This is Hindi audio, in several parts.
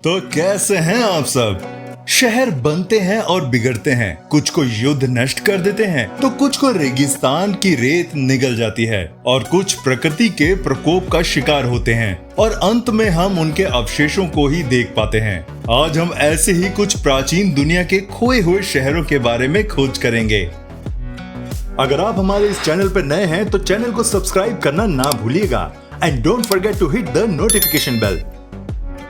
तो कैसे हैं आप सब। शहर बनते हैं और बिगड़ते हैं, कुछ को युद्ध नष्ट कर देते हैं तो कुछ को रेगिस्तान की रेत निगल जाती है और कुछ प्रकृति के प्रकोप का शिकार होते हैं और अंत में हम उनके अवशेषों को ही देख पाते हैं। आज हम ऐसे ही कुछ प्राचीन दुनिया के खोए हुए शहरों के बारे में खोज करेंगे। अगर आप हमारे इस चैनल पर नए हैं तो चैनल को सब्सक्राइब करना ना भूलिएगा and don't forget to hit the notification bell.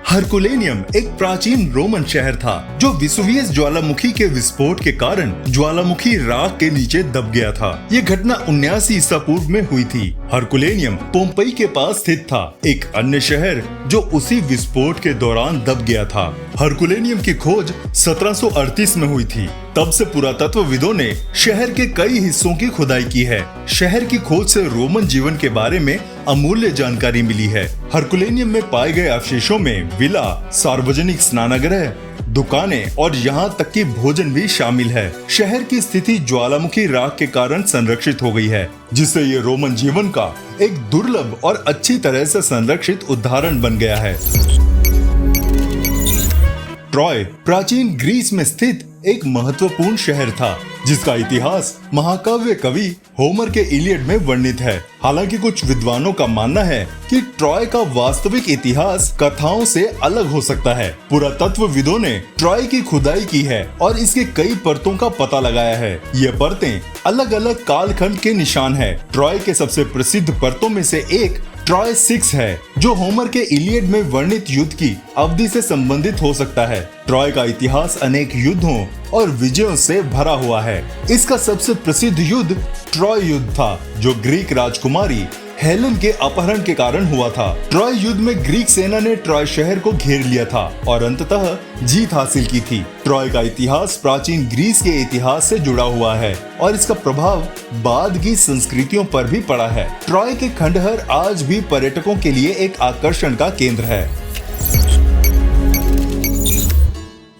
Herculaneum एक प्राचीन रोमन शहर था जो विसुवियस ज्वालामुखी के विस्फोट के कारण ज्वालामुखी राख के नीचे दब गया था। ये घटना 79 ईसा पूर्व में हुई थी। हरकुलेनियम पोम्पई के पास स्थित था, एक अन्य शहर जो उसी विस्फोट के दौरान दब गया था। हरकुलेनियम की खोज 1738 में हुई थी। तब से पुरातत्वविदों ने शहर के कई हिस्सों की खुदाई की है। शहर की खोज से रोमन जीवन के बारे में अमूल्य जानकारी मिली है। हरकुलेनियम में पाए गए अवशेषों में विला, सार्वजनिक स्नानगृह, दुकानें और यहाँ तक कि भोजन भी शामिल है। शहर की स्थिति ज्वालामुखी राख के कारण संरक्षित हो गई है, जिससे ये रोमन जीवन का एक दुर्लभ और अच्छी तरह से संरक्षित उदाहरण बन गया है। ट्रॉय प्राचीन ग्रीस में स्थित एक महत्वपूर्ण शहर था, जिसका इतिहास महाकाव्य कवि होमर के इलियड में वर्णित है। हालांकि कुछ विद्वानों का मानना है कि ट्रॉय का वास्तविक इतिहास कथाओं से अलग हो सकता है। पुरातत्वविदों ने ट्रॉय की खुदाई की है और इसके कई परतों का पता लगाया है। ये परतें अलग अलग कालखंड के निशान है। ट्रॉय के सबसे प्रसिद्ध परतों में से एक ट्रॉय 6 है, जो होमर के इलियड में वर्णित युद्ध की अवधि से संबंधित हो सकता है। ट्रॉय का इतिहास अनेक युद्धों और विजयों से भरा हुआ है। इसका सबसे प्रसिद्ध युद्ध ट्रॉय युद्ध था, जो ग्रीक राजकुमारी हेलेन के अपहरण के कारण हुआ था। ट्रॉय युद्ध में ग्रीक सेना ने ट्रॉय शहर को घेर लिया था और अंततः जीत हासिल की थी। ट्रॉय का इतिहास प्राचीन ग्रीस के इतिहास से जुड़ा हुआ है और इसका प्रभाव बाद की संस्कृतियों पर भी पड़ा है। ट्रॉय के खंडहर आज भी पर्यटकों के लिए एक आकर्षण का केंद्र है।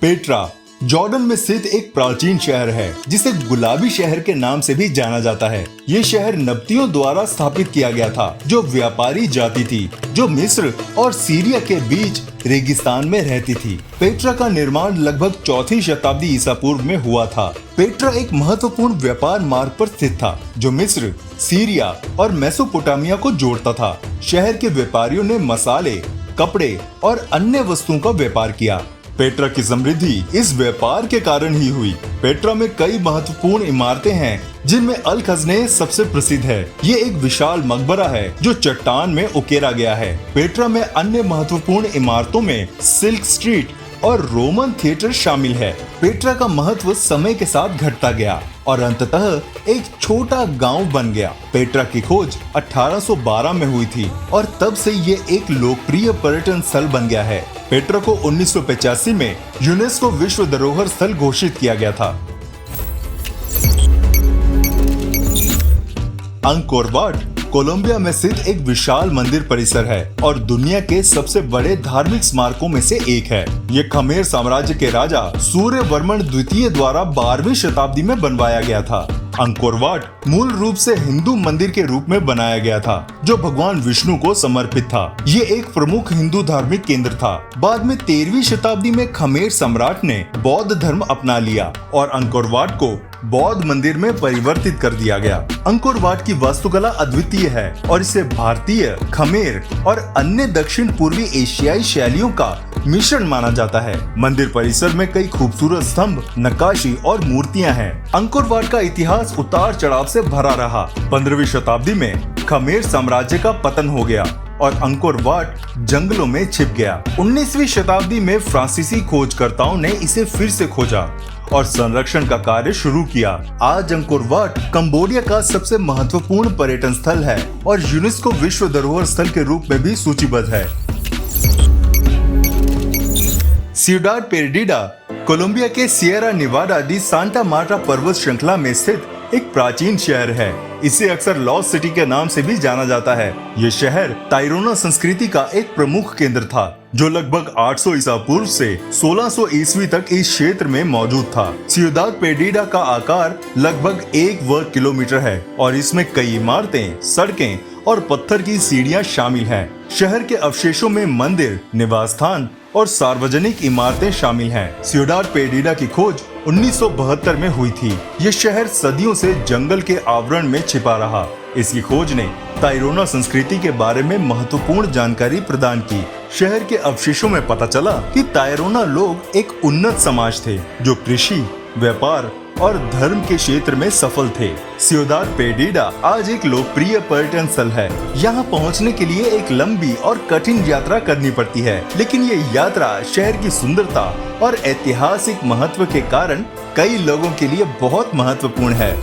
पेट्रा जॉर्डन में स्थित एक प्राचीन शहर है, जिसे गुलाबी शहर के नाम से भी जाना जाता है। ये शहर नब्तियों द्वारा स्थापित किया गया था, जो व्यापारी जाति थी जो मिस्र और सीरिया के बीच रेगिस्तान में रहती थी। पेट्रा का निर्माण लगभग 4वीं शताब्दी ईसा पूर्व में हुआ था। पेट्रा एक महत्वपूर्ण व्यापार मार्ग पर स्थित था, जो मिस्र, सीरिया और मेसोपोटामिया को जोड़ता था। शहर के व्यापारियों ने मसाले, कपड़े और अन्य वस्तुओं का व्यापार किया। पेट्रा की समृद्धि इस व्यापार के कारण ही हुई। पेट्रा में कई महत्वपूर्ण इमारतें हैं, जिनमें अल खजने सबसे प्रसिद्ध है। ये एक विशाल मकबरा है जो चट्टान में उकेरा गया है। पेट्रा में अन्य महत्वपूर्ण इमारतों में सिल्क स्ट्रीट और रोमन थिएटर शामिल है। पेट्रा का महत्व समय के साथ घटता गया और अंततः एक छोटा गांव बन गया। पेट्रा की खोज 1812 में हुई थी और तब से ये एक लोकप्रिय पर्यटन स्थल बन गया है। पेट्रा को 1985 में यूनेस्को विश्व धरोहर स्थल घोषित किया गया था। अंकोर वाट कोलंबिया में स्थित एक विशाल मंदिर परिसर है और दुनिया के सबसे बड़े धार्मिक स्मारकों में से एक है। ये खमेर साम्राज्य के राजा सूर्यवर्मन द्वितीय द्वारा 12वीं शताब्दी में बनवाया गया था। अंकोर वाट मूल रूप से हिंदू मंदिर के रूप में बनाया गया था, जो भगवान विष्णु को समर्पित था। ये एक प्रमुख हिंदू धार्मिक केंद्र था। बाद में 13वीं शताब्दी में खमेर सम्राट ने बौद्ध धर्म अपना लिया और अंकोर वाट को बौद्ध मंदिर में परिवर्तित कर दिया गया। अंकोर वाट की वास्तुकला अद्वितीय है और इसे भारतीय, खमेर और अन्य दक्षिण पूर्वी एशियाई शैलियों का मिश्रण माना जाता है। मंदिर परिसर में कई खूबसूरत स्तंभ, नक्काशी और मूर्तियां हैं। अंकोर वाट का इतिहास उतार चढ़ाव से भरा रहा। 15वीं शताब्दी में खमेर साम्राज्य का पतन हो गया और अंकोर वाट जंगलों में छिप गया। 19वीं शताब्दी में फ्रांसीसी खोजकर्ताओं ने इसे फिर से खोजा और संरक्षण का कार्य शुरू किया। आज अंकोर वाट कंबोडिया का सबसे महत्वपूर्ण पर्यटन स्थल है और यूनेस्को विश्व धरोहर स्थल के रूप में भी सूचीबद्ध है। सियुडाड पेर्डिडा कोलंबिया के Sierra Nevada de Santa Marta पर्वत श्रृंखला में स्थित एक प्राचीन शहर है। इसे अक्सर लॉस्ट सिटी के नाम से भी जाना जाता है। ये शहर ताइरोना संस्कृति का एक प्रमुख केंद्र था, जो लगभग 800 ईसा पूर्व से 1600 ईस्वी तक इस क्षेत्र में मौजूद था। सियुदाद पेर्डिडा का आकार लगभग 1 वर्ग किलोमीटर है और इसमें कई इमारतें, सड़कें और पत्थर की सीढ़ियां शामिल हैं। शहर के अवशेषों में मंदिर, निवास स्थान और सार्वजनिक इमारतें शामिल हैं। सियुडाड पेड्रिडा की खोज 1972 में हुई थी। ये शहर सदियों से जंगल के आवरण में छिपा रहा। इसकी खोज ने ताइरोना संस्कृति के बारे में महत्वपूर्ण जानकारी प्रदान की। शहर के अवशेषों में पता चला कि ताइरोना लोग एक उन्नत समाज थे जो कृषि, व्यापार और धर्म के क्षेत्र में सफल थे। सियुडाड पेड्रिडा आज एक लोकप्रिय पर्यटन स्थल है। यहाँ पहुँचने के लिए एक लंबी और कठिन यात्रा करनी पड़ती है, लेकिन ये यात्रा शहर की सुंदरता और ऐतिहासिक महत्व के कारण कई लोगों के लिए बहुत महत्वपूर्ण है।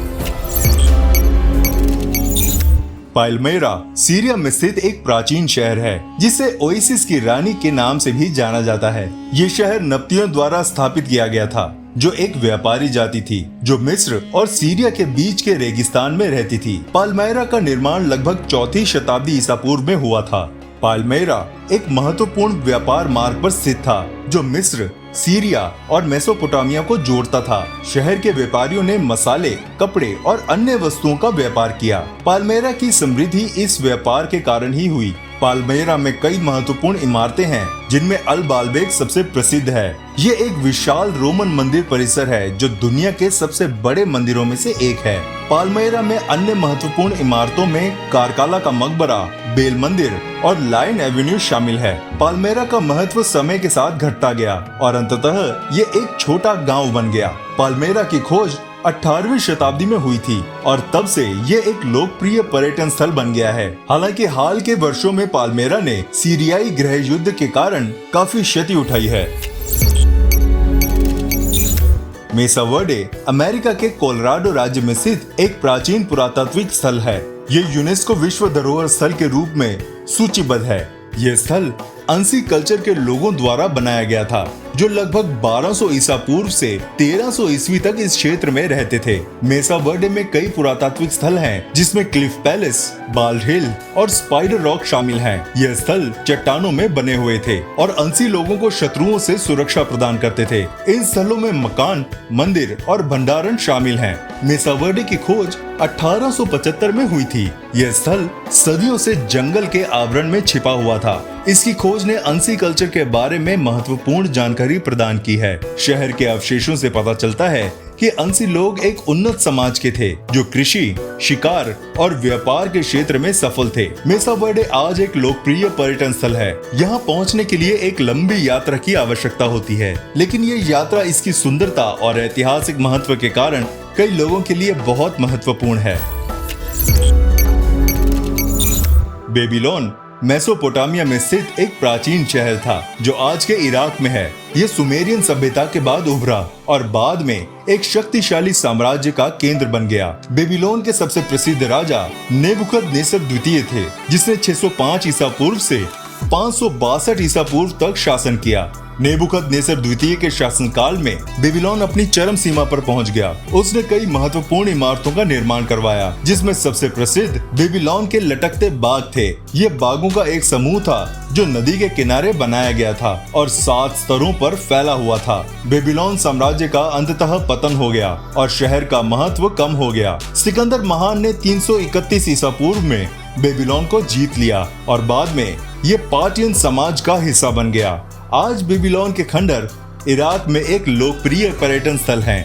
पाल्मेरा सीरिया में स्थित एक प्राचीन शहर है जिसे ओएसिस की रानी के नाम से भी जाना जाता है। ये शहर नब्तियों द्वारा स्थापित किया गया था, जो एक व्यापारी जाति थी जो मिस्र और सीरिया के बीच के रेगिस्तान में रहती थी। पाल्मेरा का निर्माण लगभग 4वीं शताब्दी ईसा पूर्व में हुआ था। पाल्मेरा एक महत्वपूर्ण व्यापार मार्ग पर स्थित था जो मिस्र, सीरिया और मेसोपोटामिया को जोड़ता था। शहर के व्यापारियों ने मसाले, कपड़े और अन्य वस्तुओं का व्यापार किया। पाल्मेरा की समृद्धि इस व्यापार के कारण ही हुई। पाल्मेरा में कई महत्वपूर्ण इमारतें हैं, जिनमें अल बाल्बेक सबसे प्रसिद्ध है। ये एक विशाल रोमन मंदिर परिसर है जो दुनिया के सबसे बड़े मंदिरों में से एक है। पाल्मेरा में अन्य महत्वपूर्ण इमारतों में कारकाला का मकबरा, बेल मंदिर और लाइन एवेन्यू शामिल है। पाल्मेरा का महत्व समय के साथ घटता गया और अंततः ये एक छोटा गांव बन गया। पाल्मेरा की खोज 18वीं शताब्दी में हुई थी और तब से ये एक लोकप्रिय पर्यटन स्थल बन गया है। हालांकि हाल के वर्षों में पाल्मेरा ने सीरियाई गृह युद्ध के कारण काफी क्षति उठाई है। मेसा वर्डे अमेरिका के कोलोराडो राज्य में स्थित एक प्राचीन पुरातात्विक स्थल है। ये यूनेस्को विश्व धरोहर स्थल के रूप में सूचीबद्ध है। ये स्थल अंसी कल्चर के लोगों द्वारा बनाया गया था जो लगभग 1200 ईसा पूर्व से 1300 ईस्वी तक इस क्षेत्र में रहते थे। मेसा वर्डे में कई पुरातात्विक स्थल हैं, जिसमें क्लिफ पैलेस, बाल्ड हिल और स्पाइडर रॉक शामिल हैं। यह स्थल चट्टानों में बने हुए थे और अंसी लोगों को शत्रुओं से सुरक्षा प्रदान करते थे। इन स्थलों में मकान, मंदिर और भंडारण शामिल हैं। मेसा वर्डे की खोज 1875 में हुई थी। यह स्थल सदियों से जंगल के आवरण में छिपा हुआ था। इसकी खोज ने अंसी कल्चर के बारे में महत्वपूर्ण जानकारी प्रदान की है। शहर के अवशेषों से पता चलता है कि अंसी लोग एक उन्नत समाज के थे जो कृषि, शिकार और व्यापार के क्षेत्र में सफल थे। मेसा वर्डे आज एक लोकप्रिय पर्यटन स्थल है। यहाँ पहुँचने के लिए एक लंबी यात्रा की आवश्यकता होती है, लेकिन ये यात्रा इसकी सुंदरता और ऐतिहासिक महत्व के कारण कई लोगों के लिए बहुत महत्वपूर्ण है। बेबीलोन मेसोपोटामिया में स्थित एक प्राचीन शहर था जो आज के इराक में है। ये सुमेरियन सभ्यता के बाद उभरा और बाद में एक शक्तिशाली साम्राज्य का केंद्र बन गया। बेबीलोन के सबसे प्रसिद्ध राजा नेबुकदनेस्सर द्वितीय थे, जिसने 605 ईसा पूर्व से 562 ईसा पूर्व तक शासन किया। नेबुकदनेस्सर द्वितीय के शासनकाल में बेबीलोन अपनी चरम सीमा पर पहुंच गया। उसने कई महत्वपूर्ण इमारतों का निर्माण करवाया, जिसमें सबसे प्रसिद्ध बेबीलोन के लटकते बाग थे। ये बागों का एक समूह था जो नदी के किनारे बनाया गया था और 7 स्तरों पर फैला हुआ था। बेबीलोन साम्राज्य का अंततः पतन हो गया और शहर का महत्व कम हो गया। सिकंदर महान ने 331 ईसा पूर्व में बेबीलोन को जीत लिया और बाद में ये पार्टियन समाज का हिस्सा बन गया। आज बेबीलोन के खंडर इराक में एक लोकप्रिय पर्यटन स्थल हैं।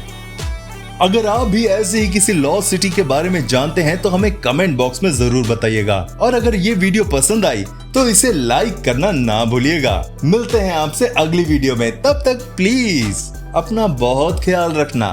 अगर आप भी ऐसे ही किसी लॉस्ट सिटी के बारे में जानते हैं तो हमें कमेंट बॉक्स में जरूर बताइएगा और अगर ये वीडियो पसंद आई तो इसे लाइक करना ना भूलिएगा। मिलते हैं आपसे अगली वीडियो में, तब तक प्लीज अपना बहुत ख्याल रखना।